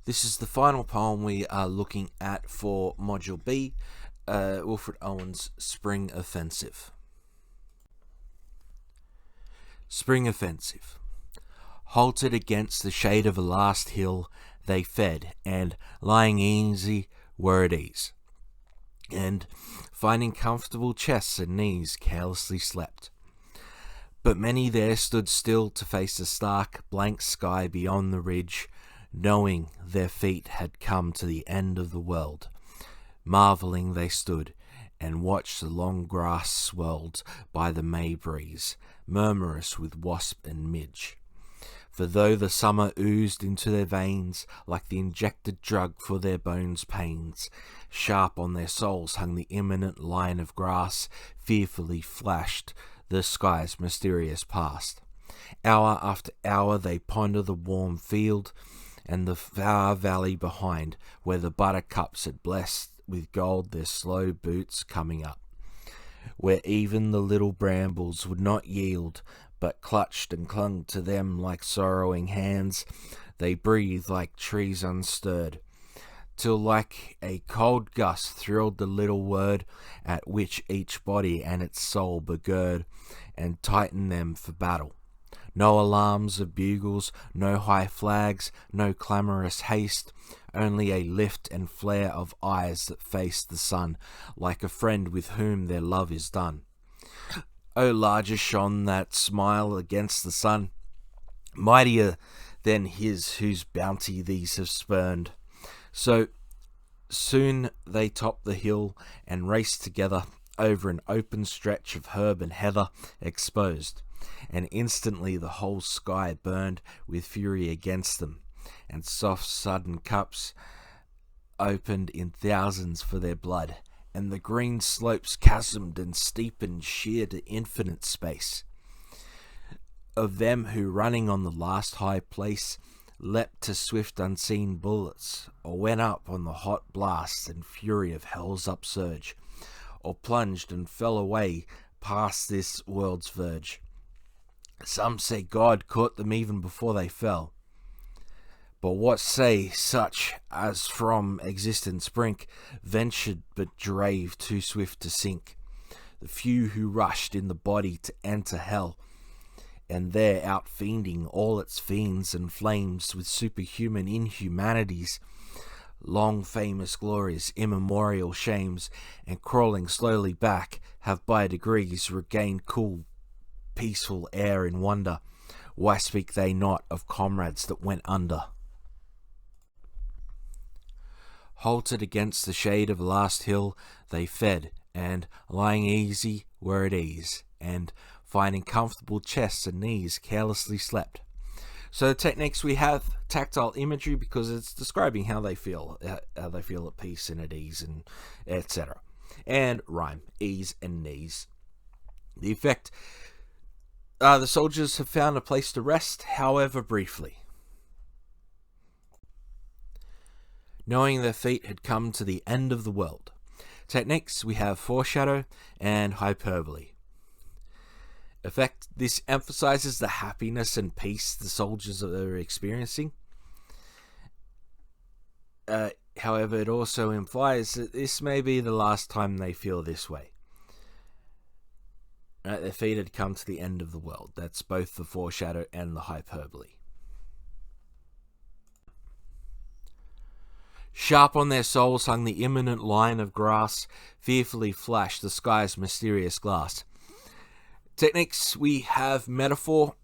This is the final poem we are looking at for Module B, Wilfred Owen's Spring Offensive. Spring Offensive. Halted against the shade of a last hill, they fed, and, lying easy, were at ease, and, finding comfortable chests and knees, carelessly slept. But many there stood still to face the stark, blank sky beyond the ridge, knowing their feet had come to the end of the world. Marvelling they stood, and watched the long grass swirled by the May breeze, murmurous with wasp and midge. For though the summer oozed into their veins like the injected drug for their bones' pains, sharp on their souls hung the imminent line of grass, fearfully flashed the sky's mysterious past. Hour after hour they ponder the warm field, and the far valley behind, where the buttercups had blessed with gold their slow boots coming up, where even the little brambles would not yield, but clutched and clung to them like sorrowing hands. They breathed like trees unstirred, till like a cold gust thrilled the little word, at which each body and its soul begird, and tightened them for battle. No alarms of bugles, no high flags, no clamorous haste, only a lift and flare of eyes that faced the sun, like a friend with whom their love is done. O larger shone that smile against the sun, mightier than his whose bounty these have spurned. So soon they topped the hill and raced together over an open stretch of herb and heather exposed, and instantly the whole sky burned with fury against them, and soft sudden cups opened in thousands for their blood, and the green slopes chasmed and steepened sheer to infinite space. Of them who, running on the last high place, leapt to swift unseen bullets, or went up on the hot blast and fury of hell's upsurge, or plunged and fell away past this world's verge. Some say God caught them even before they fell. But what say such as from existence brink ventured but drave too swift to sink? The few who rushed in the body to enter hell, and there out-fiending all its fiends and flames with superhuman inhumanities, long famous glories, immemorial shames, and crawling slowly back, have by degrees regained cool, peaceful air in wonder. Why speak they not of comrades that went under? Halted against the shade of a last hill, they fed, and, lying easy, were at ease, and, finding comfortable chests and knees, carelessly slept. So the techniques we have tactile imagery because it's describing how they feel at peace and at ease, and etc. And rhyme, ease and knees. The effect, the soldiers have found a place to rest, however briefly. Knowing their feet had come to the end of the world. Techniques, we have foreshadow and hyperbole. Effect, this emphasizes the happiness and peace the soldiers are experiencing. However, it also implies that this may be the last time they feel this way. Their feet had come to the end of the world. That's both the foreshadow and the hyperbole. Sharp on their souls hung the imminent line of grass, fearfully flashed the sky's mysterious glass. Techniques, we have metaphor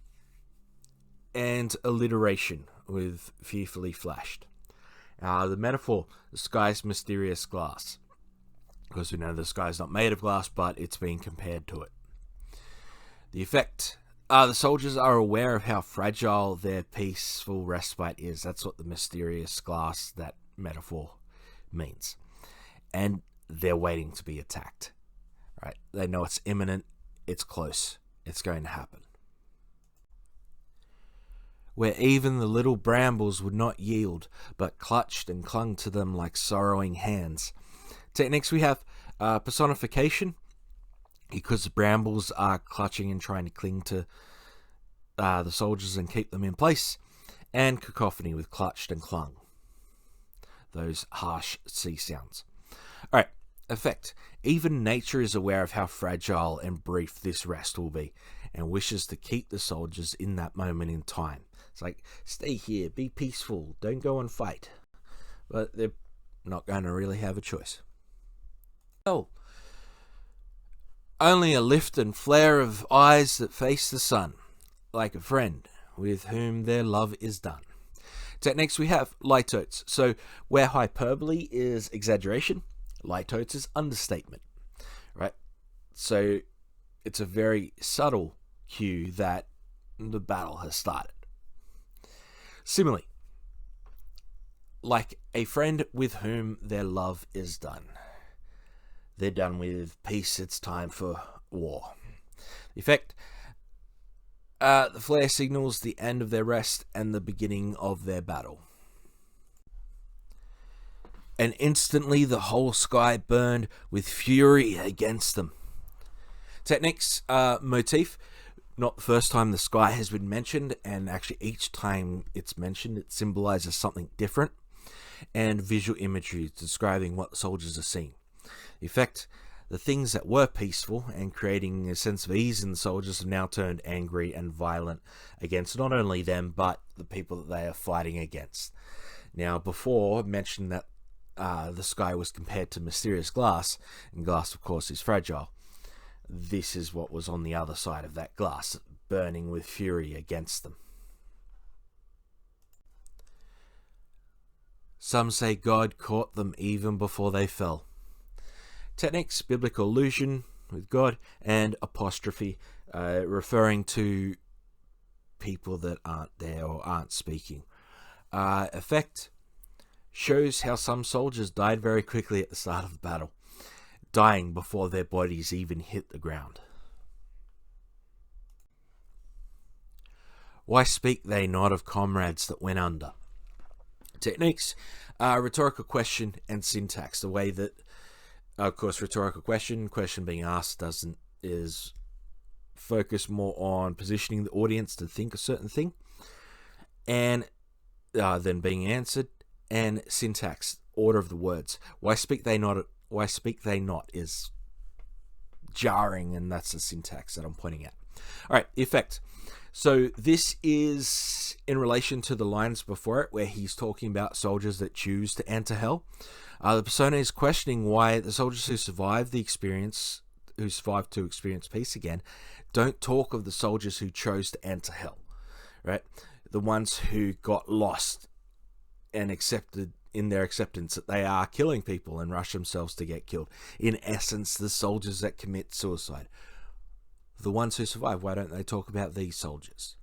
and alliteration with fearfully flashed. The metaphor, the sky's mysterious glass, because we know the sky's not made of glass, but it's being compared to it. The effect, the soldiers are aware of how fragile their peaceful respite is. That's what the mysterious glass, that metaphor, means. And they're waiting to be attacked. Right? They know it's imminent, it's close, it's going to happen. Where even the little brambles would not yield, but clutched and clung to them like sorrowing hands. Techniques, we have personification, because the brambles are clutching and trying to cling to the soldiers and keep them in place, and cacophony with clutched and clung. those harsh C sounds. Alright, effect. Even nature is aware of how fragile and brief this rest will be, and wishes to keep the soldiers in that moment in time. It's like, stay here, be peaceful, don't go and fight. But they're not going to really have a choice. Oh, only a lift and flare of eyes that face the sun, like a friend with whom their love is done. Next we have litotes. So where hyperbole is exaggeration, litotes is understatement, right? So it's a very subtle cue that the battle has started. Similarly, like a friend with whom their love is done. They're done with peace, it's time for war. The effect, the flare signals the end of their rest and the beginning of their battle. And instantly the whole sky burned with fury against them. Techniques, motif. Not the first time the sky has been mentioned, and actually each time it's mentioned it symbolizes something different. And visual imagery describing what the soldiers are seeing. The effect, the things that were peaceful and creating a sense of ease in the soldiers have now turned angry and violent against not only them but the people that they are fighting against. Now before I mentioned that the sky was compared to mysterious glass, and glass of course is fragile. This is what was on the other side of that glass, burning with fury against them. Some say God caught them even before they fell. Techniques, biblical allusion with God, and apostrophe, referring to people that aren't there or aren't speaking. Effect, shows how some soldiers died very quickly at the start of the battle, dying before their bodies even hit the ground. Why speak they not of comrades that went under? Techniques, rhetorical question and syntax. The way that, of course, rhetorical question being asked is focus more on positioning the audience to think a certain thing, and then being answered. And syntax, order of the words. Why speak they not? Why speak they not is jarring, and that's the syntax that I'm pointing at. All right, effect. So this is in relation to the lines before it, where he's talking about soldiers that choose to enter hell. The persona is questioning why the soldiers who survive to experience peace again, don't talk of the soldiers who chose to enter hell, right? The ones who got lost and accepted in their acceptance that they are killing people and rush themselves to get killed. In essence, the soldiers that commit suicide. The ones who survive, why don't they talk about these soldiers?